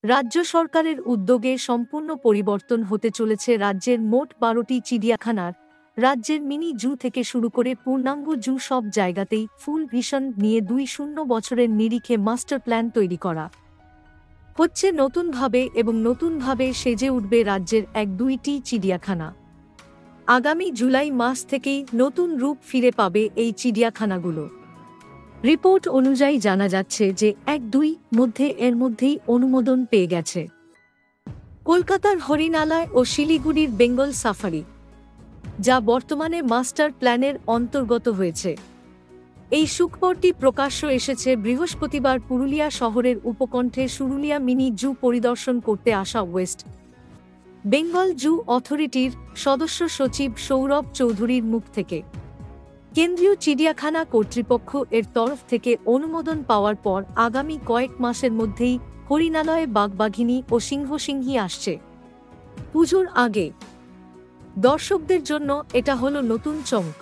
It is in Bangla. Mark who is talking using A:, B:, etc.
A: রাজ্য সরকারের উদ্যোগে সম্পূর্ণ পরিবর্তন হতে চলেছে রাজ্যের মোট ১২টি চিড়িয়াখানার। রাজ্যের মিনি জু থেকে শুরু করে পূর্ণাঙ্গ জু, সব জায়গাতেই ফুল ভিশন নিয়ে ২-০ বছরের নিরিখে মাস্টার প্ল্যান তৈরি করা হচ্ছে নতুনভাবে, এবং নতুনভাবে সেজে উঠবে রাজ্যের ১-২টি চিড়িয়াখানা। আগামী জুলাই মাস থেকেই নতুন রূপ ফিরে পাবে এই চিড়িয়াখানাগুলো। রিপোর্ট অনুযায়ী জানা যাচ্ছে যে ১-২ এর মধ্যেই অনুমোদন পেয়ে গেছে কলকাতার হরিণালয় ও শিলিগুড়ির বেঙ্গল সাফারি, যা বর্তমানে মাস্টার প্ল্যানের অন্তর্গত হয়েছে। এই সুখবরটি প্রকাশ্য এসেছে বৃহস্পতিবার পুরুলিয়া শহরের উপকণ্ঠে সুরুলিয়া মিনি জু পরিদর্শন করতে আসা ওয়েস্ট বেঙ্গল জু অথরিটির সদস্য সচিব সৌরভ চৌধুরীর মুখ থেকে। কেন্দ্রীয় চিড়িয়াখানা কর্তৃপক্ষ এর তরফ থেকে অনুমোদন পাওয়ার পর আগামী কয়েক মাসের মধ্যেই হরিণালয়ে বাঘবাঘিনী ও সিংহী আসছে। পুজোর আগে দর্শকদের জন্য এটা হলো নতুন চমক।